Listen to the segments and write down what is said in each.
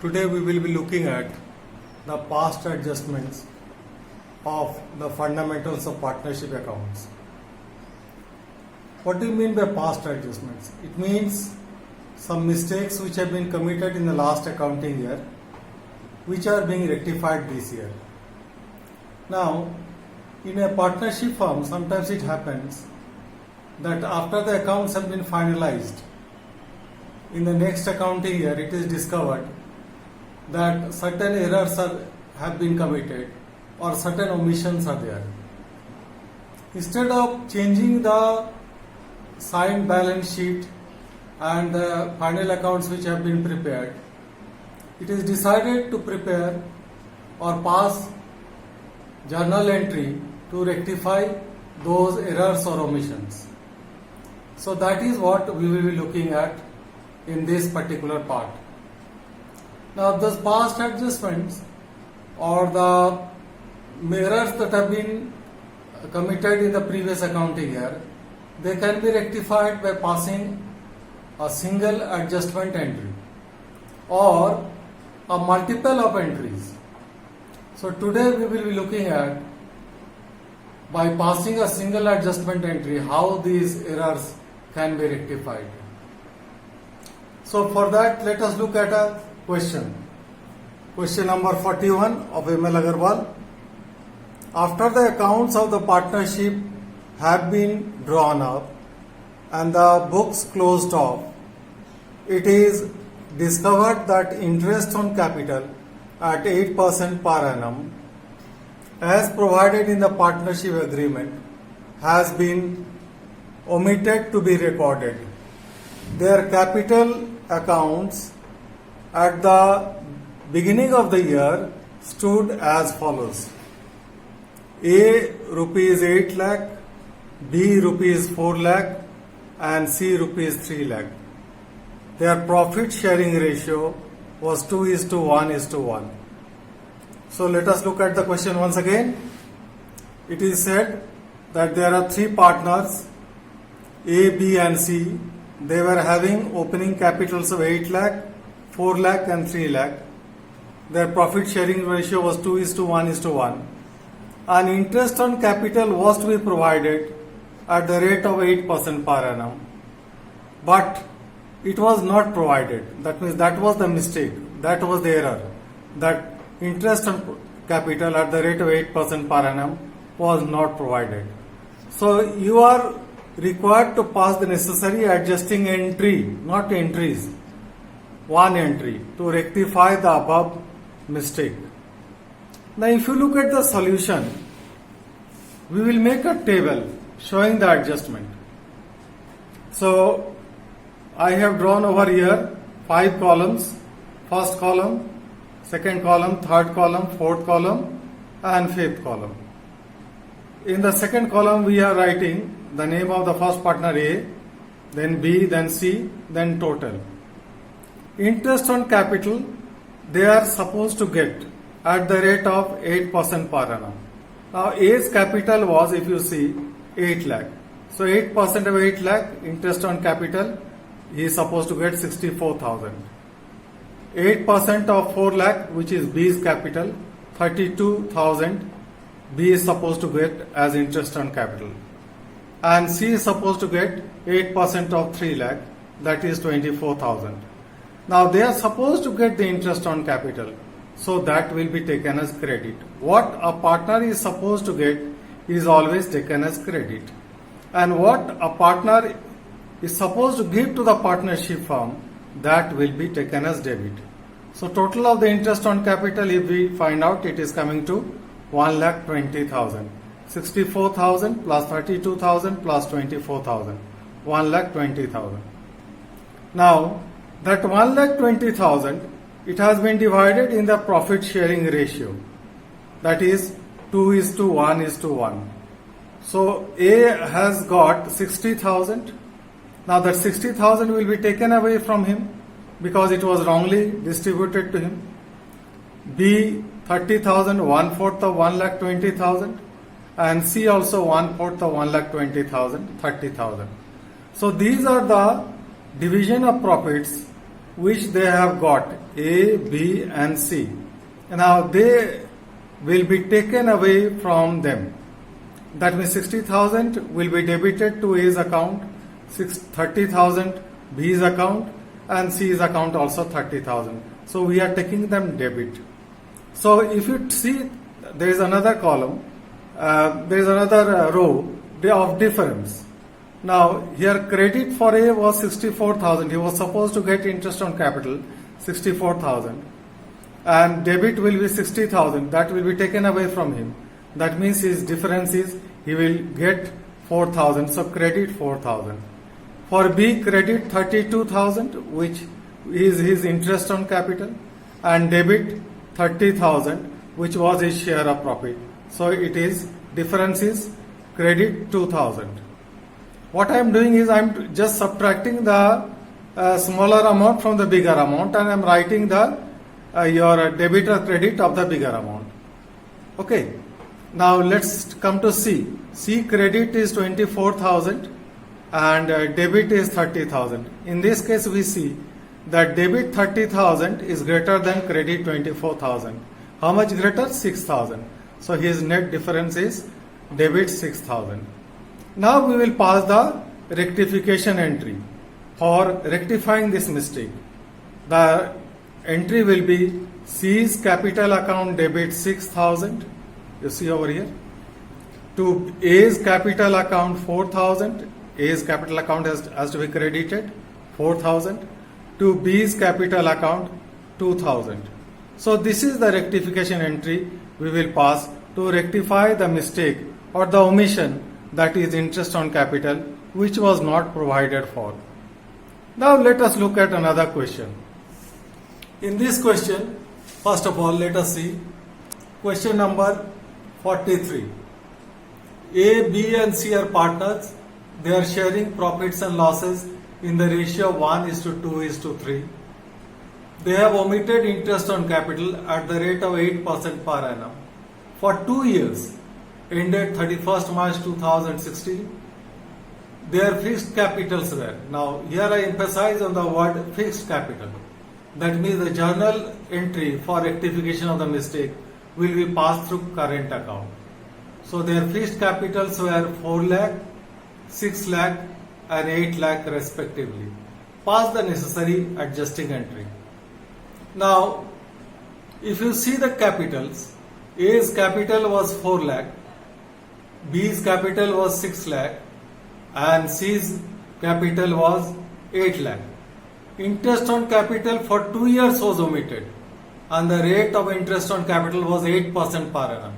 Today we will be looking at the past adjustments of the fundamentals of partnership accounts. What do you mean by past adjustments? It means some mistakes which have been committed in the last accounting year which are being rectified this year. Now, in a partnership firm, sometimes it happens that after the accounts have been finalized, in the next accounting year it is discovered that certain errors have been committed or certain omissions are there. Instead of changing the signed balance sheet and the final accounts which have been prepared, it is decided to prepare or pass journal entry to rectify those errors or omissions. So that is what we will be looking at in this particular part. Now, those past adjustments or the errors that have been committed in the previous accounting year, they can be rectified by passing a single adjustment entry or a multiple of entries. So today we will be looking at, by passing a single adjustment entry, how these errors can be rectified. So for that, let us look at a question. Question number 41 of M.L. Agarwal. After the accounts of the partnership have been drawn up and the books closed off, it is discovered that interest on capital at 8% per annum, as provided in the partnership agreement, has been omitted to be recorded. Their capital accounts at the beginning of the year stood as follows: A rupees 8 lakh, B rupees 4 lakh, and C rupees 3 lakh. Their profit sharing ratio was 2:1:1. So let us look at the question once again. It is said that there are three partners, A, B and C. They were having opening capitals of 8 lakh, 4 lakh and 3 lakh. Their profit sharing ratio was 2:1:1. And interest on capital was to be provided at the rate of 8% per annum. But it was not provided. That means that was the mistake. That was the error. That interest on capital at the rate of 8% per annum was not provided. So you are required to pass the necessary adjusting entry, not entries, one entry to rectify the above mistake. Now if you look at the solution, we will make a table showing the adjustment. So I have drawn over here 5 columns: first column, second column, third column, fourth column and fifth column. In the second column we are writing the name of the first partner A, then B, then C, then total. Interest on capital they are supposed to get at the rate of 8% per annum. Now A's capital was, if you see, 8 lakh. So 8% of 8 lakh interest on capital, he is supposed to get 64,000. 8% of 4 lakh, which is B's capital, 32,000, B is supposed to get as interest on capital. And C is supposed to get 8% of 3 lakh, that is 24,000. Now they are supposed to get the interest on capital, so that will be taken as credit. What a partner is supposed to get is always taken as credit. And what a partner is supposed to give to the partnership firm, that will be taken as debit. So total of the interest on capital, if we find out, it is coming to 1,20,000. 64,000 plus 32,000 plus 24,000. 1,20,000. Now that 1,20,000, it has been divided in the profit sharing ratio. That is 2:1:1. So A has got 60,000. Now that 60,000 will be taken away from him because it was wrongly distributed to him. B 30,000, 1/4 of 1,20,000, and C also 1/4 of 1,20,000, 30,000. So these are the division of profits which they have got A, B and C. Now they will be taken away from them. That means 60,000 will be debited to A's account, 30,000 B's account and C's account also 30,000. So we are taking them debit. So if you see, there is another column, there is another row of difference. Now here credit for A was 64,000. He was supposed to get interest on capital 64,000 and debit will be 60,000. That will be taken away from him. That means his difference is he will get 4,000. So credit 4,000. For B, credit 32,000, which is his interest on capital, and debit 30,000, which was his share of profit. So it is difference is credit 2,000. What I am doing is I am just subtracting the smaller amount from the bigger amount, and I am writing the your debit or credit of the bigger amount. Okay. Now let's come to C. C credit is 24,000 and debit is 30,000. In this case we see that debit 30,000 is greater than credit 24,000. How much greater? 6,000. So his net difference is debit 6,000. Now we will pass the rectification entry for rectifying this mistake. The entry will be C's capital account debit 6,000. You see over here. To A's capital account 4,000. A's capital account has to be credited 4,000. To B's capital account 2,000. So this is the rectification entry we will pass to rectify the mistake or the omission, that is interest on capital, which was not provided for. Now let us look at another question. In this question, first of all, let us see question number 43. A, B and C are partners. They are sharing profits and losses in the ratio of 1:2:3. They have omitted interest on capital at the rate of 8% per annum for 2 years, ended 31st March 2016. Their fixed capitals were. Now here I emphasize on the word fixed capital. That means the journal entry for rectification of the mistake will be passed through current account. So their fixed capitals were 4 lakh, 6 lakh and 8 lakh respectively. Pass the necessary adjusting entry. Now if you see the capitals, A's capital was 4 lakh, B's capital was 6 lakh and C's capital was 8 lakh. Interest on capital for 2 years was omitted and the rate of interest on capital was 8% per annum.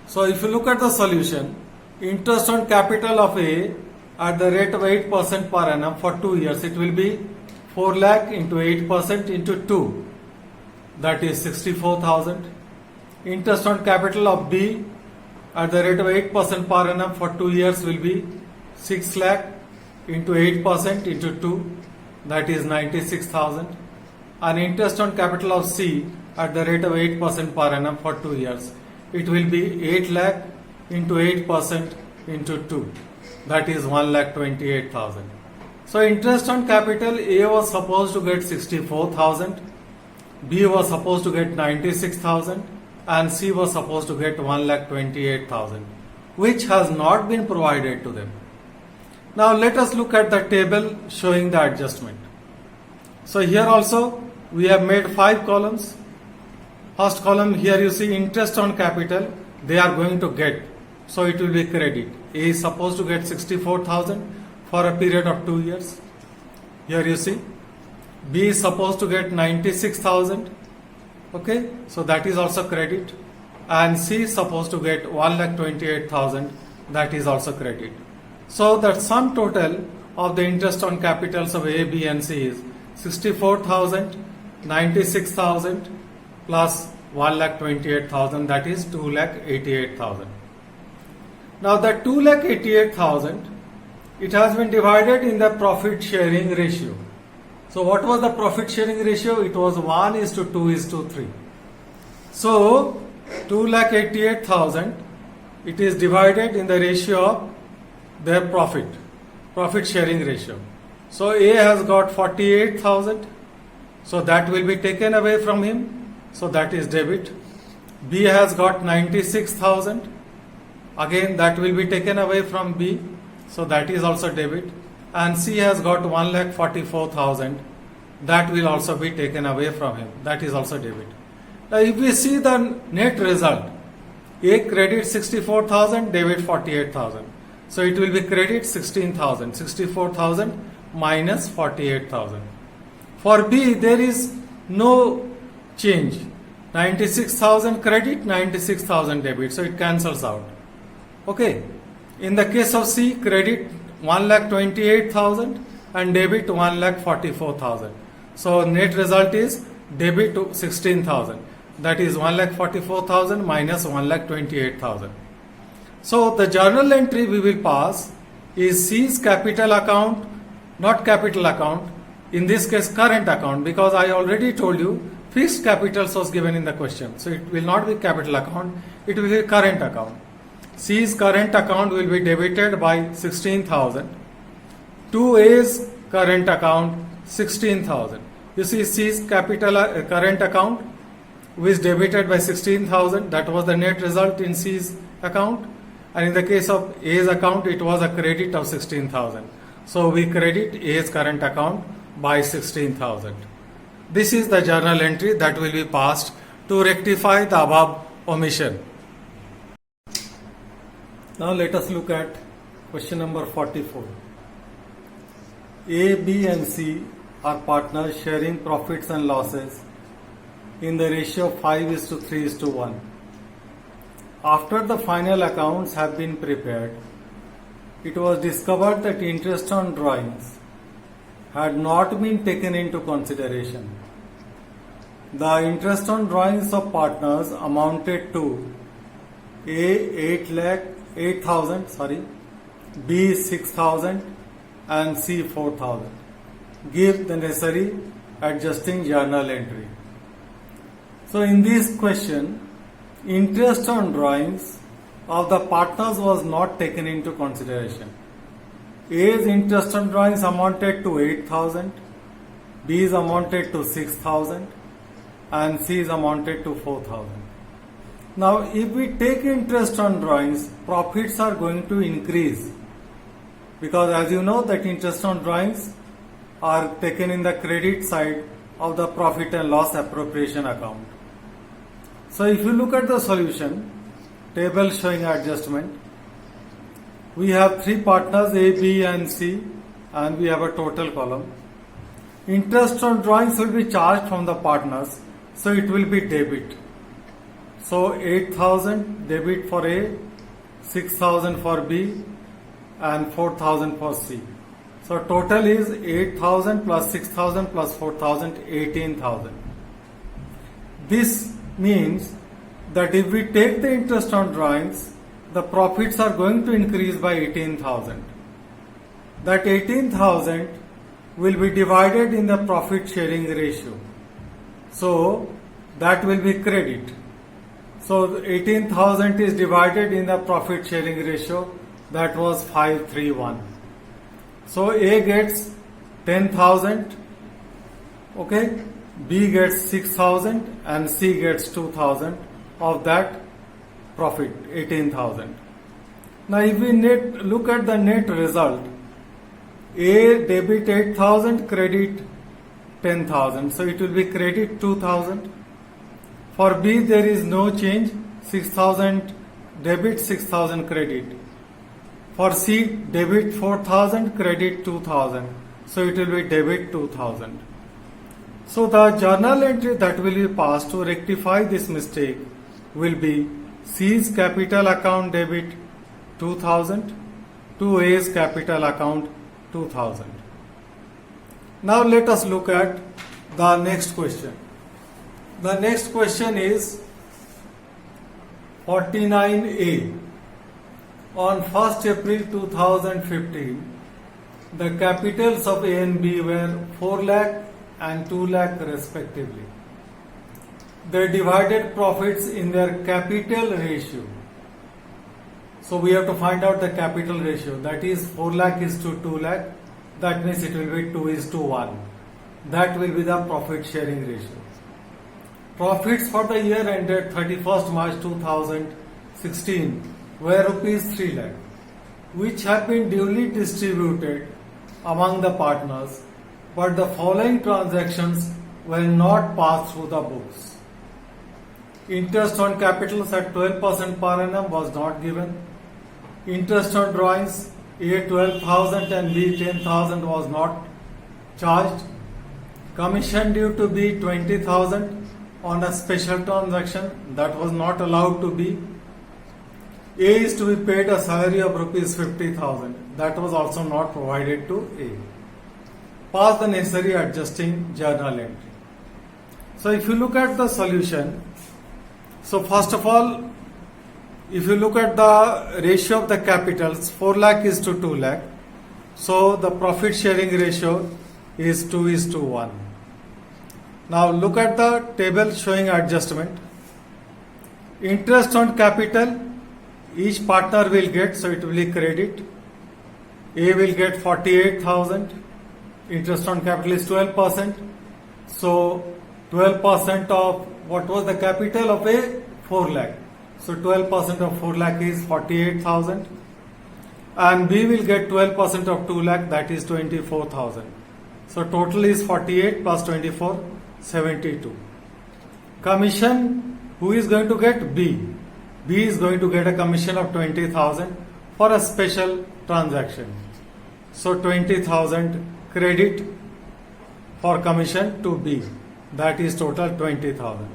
So if you look at the solution, interest on capital of A at the rate of 8% per annum for 2 years, it will be 4 lakh into 8% into 2, that is 64,000. Interest on capital of B at the rate of 8% per annum for 2 years will be 6 lakh into 8% into 2, that is 96,000. And interest on capital of C at the rate of 8% per annum for 2 years, it will be 8 lakh into 8% into 2, that is 1,28,000. So interest on capital, A was supposed to get 64,000, B was supposed to get 96,000 and C was supposed to get 1,28,000, which has not been provided to them. Now let us look at the table showing the adjustment. So here also we have made 5 columns. First column, here you see interest on capital they are going to get, so it will be credit. A is supposed to get 64,000 for a period of 2 years. Here you see B is supposed to get 96,000. Okay, so that is also credit. And C is supposed to get 1,28,000. That is also credit. So the sum total of the interest on capitals of A, B and C is 64,000, 96,000 plus 1,28,000, that is 2,88,000. Now the 2,88,000, it has been divided in the profit sharing ratio. So what was the profit sharing ratio? It was 1:2:3. So 2,88,000, it is divided in the ratio of their profit sharing ratio. So A has got 48,000. So that will be taken away from him. So that is debit. B has got 96,000. Again, that will be taken away from B. So that is also debit. And C has got 1,44,000. That will also be taken away from him. That is also debit. Now, if we see the net result, A credit 64,000, debit 48,000. So it will be credit 16,000. 64,000 minus 48,000. For B, there is no change. 96,000 credit, 96,000 debit. So it cancels out. Okay. In the case of C, credit 1,28,000 and debit 1,44,000. So net result is debit to 16,000. That is 1,44,000 minus 1,28,000. So the journal entry we will pass is C's capital account, not capital account. In this case, current account, because I already told you fixed capitals was given in the question. So it will not be capital account, it will be current account. C's current account will be debited by 16,000. To A's current account 16,000. You see C's capital current account which debited by 16,000. That was the net result in C's account. And in the case of A's account, it was a credit of 16,000. So we credit A's current account by 16,000. This is the journal entry that will be passed to rectify the above omission. Now let us look at question number 44. A, B and C are partners sharing profits and losses in the ratio of 5:3:1. After the final accounts have been prepared, it was discovered that interest on drawings had not been taken into consideration. The interest on drawings of partners amounted to A 8,000, B 6,000 and C 4,000. Give the necessary adjusting journal entry. So in this question, interest on drawings of the partners was not taken into consideration. A's interest on drawings amounted to 8,000, B's amounted to 6,000 and C's amounted to 4,000. Now if we take interest on drawings, profits are going to increase, because as you know that interest on drawings are taken in the credit side of the profit and loss appropriation account. So if you look at the solution, table showing adjustment, we have three partners A, B and C and we have a total column. Interest on drawings will be charged from the partners, so it will be debit. So 8,000 debit for A, 6,000 for B and 4,000 for C. So total is 8,000 plus 6,000 plus 4,000, 18,000. This means that if we take the interest on drawings, the profits are going to increase by 18,000. That 18,000 will be divided in the profit sharing ratio. So that will be credit. So 18,000 is divided in the profit sharing ratio, that was 5:3:1. So A gets 10,000, okay, B gets 6,000 and C gets 2,000 of that profit, 18,000. Now if we look at the net result, A debit 8,000, credit 10,000. So it will be credit 2,000. For B there is no change, 6,000 debit, 6,000 credit. For C, debit 4,000, credit 2,000. So it will be debit 2,000. So the journal entry that will be passed to rectify this mistake will be C's capital account debit 2,000 to A's capital account 2,000. Now let us look at the next question. The next question is 49A. On 1st April 2015, the capitals of A and B were 4 lakh and 2 lakh respectively. They divided profits in their capital ratio. So we have to find out the capital ratio. That is 4 lakh is to 2 lakh. That means it will be 2:1. That will be the profit sharing ratio. Profits for the year ended 31st March 2016 were rupees 3 lakh, which have been duly distributed among the partners, but the following transactions were not passed through the books. Interest on capitals at 12% per annum was not given. Interest on drawings A 12,000 and B 10,000 was not charged. Commission due to B 20,000 on a special transaction that was not allowed to be. A is to be paid a salary of rupees 50,000. That was also not provided to A. Pass the necessary adjusting journal entry. So if you look at the solution, so first of all, if you look at the ratio of the capitals, 4 lakh is to 2 lakh. So the profit sharing ratio is 2:1. Now look at the table showing adjustment. Interest on capital, each partner will get, so it will be credit. A will get 48,000. Interest on capital is 12%. So 12% of what was the capital of A? 4 lakh. So 12% of 4 lakh is 48,000. And B will get 12% of 2 lakh, that is 24,000. So total is 48 plus 24, 72. Commission, who is going to get? B. B is going to get a commission of 20,000 for a special transaction. So 20,000 credit for commission to B. That is total 20,000.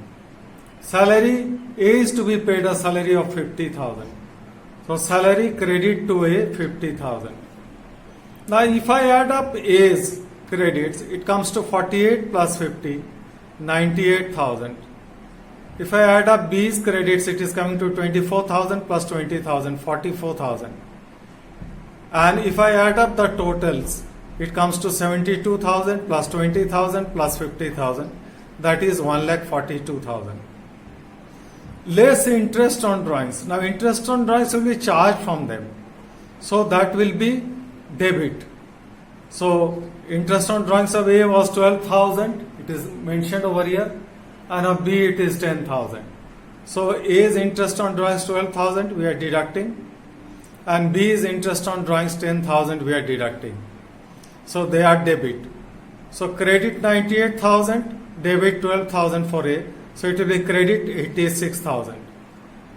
Salary, A is to be paid a salary of 50,000. So salary credit to A 50,000. Now if I add up A's credits, it comes to 48 plus 50, 98,000. If I add up B's credits, it is coming to 24,000 plus 20,000, 44,000. And if I add up the totals, it comes to 72,000 plus 20,000 plus 50,000. That is 1,42,000. Less interest on drawings. Now interest on drawings will be charged from them. So that will be debit. So interest on drawings of A was 12,000. It is mentioned over here. And of B it is 10,000. So A's interest on drawings 12,000 we are deducting. And B's interest on drawings 10,000 we are deducting. So they are debit. So credit 98,000, debit 12,000 for A. So it will be credit 86,000.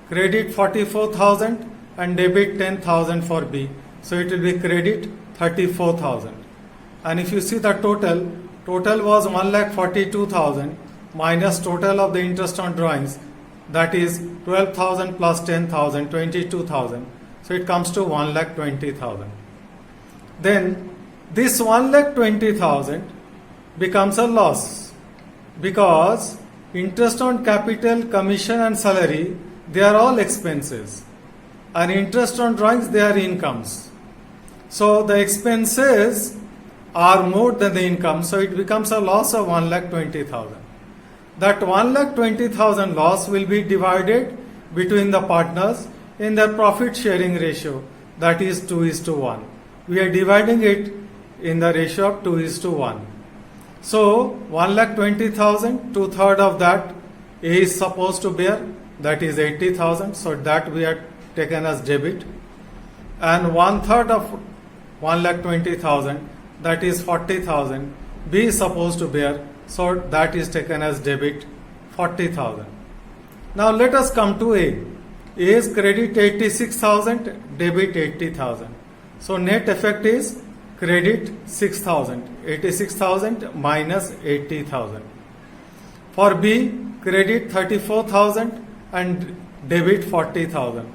Credit 44,000 and debit 10,000 for B. So it will be credit 34,000. And if you see the total was 1,42,000 minus total of the interest on drawings, that is 12,000 plus 10,000, 22,000. So it comes to 1,20,000. Then this 1,20,000 becomes a loss because interest on capital, commission and salary, they are all expenses. And interest on drawings, they are incomes. So the expenses are more than the income. So it becomes a loss of 1,20,000. That 1,20,000 loss will be divided between the partners in their profit sharing ratio. That is 2:1. We are dividing it in the ratio of 2:1. So 1,20,000, 2/3 of that A is supposed to bear, that is 80,000. So that we are taken as debit. And 1/3 of 1,20,000, that is 40,000, B is supposed to bear. So that is taken as debit, 40,000. Now let us come to A. A's credit 86,000, debit 80,000. So net effect is credit 6,000, 86,000 minus 80,000. For B, credit 34,000 and debit 40,000.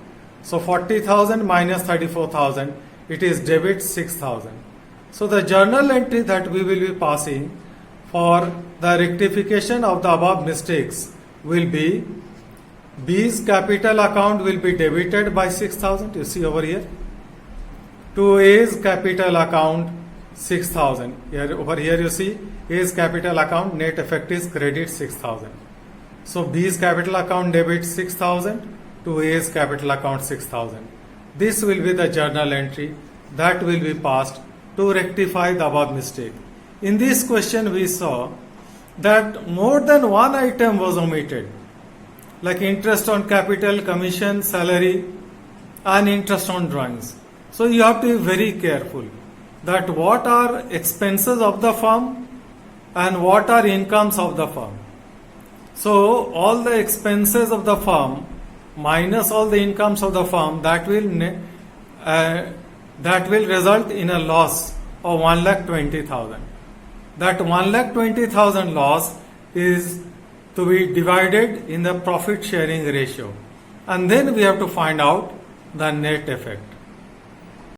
So 40,000 minus 34,000, it is debit 6,000. So the journal entry that we will be passing for the rectification of the above mistakes will be B's capital account will be debited by 6,000. You see over here. To A's capital account 6,000. Over here you see A's capital account net effect is credit 6,000. So B's capital account debit 6,000 to A's capital account 6,000. This will be the journal entry that will be passed to rectify the above mistake. in this question we saw that more than one item was omitted, like interest on capital, commission, salary, and interest on drawings. So you have to be very careful that what are expenses of the firm and what are incomes of the firm. So all the expenses of the firm minus all the incomes of the firm, that will result in a loss of 1,20,000. That 1,20,000 loss is to be divided in the profit sharing ratio, and then we have to find out the net effect.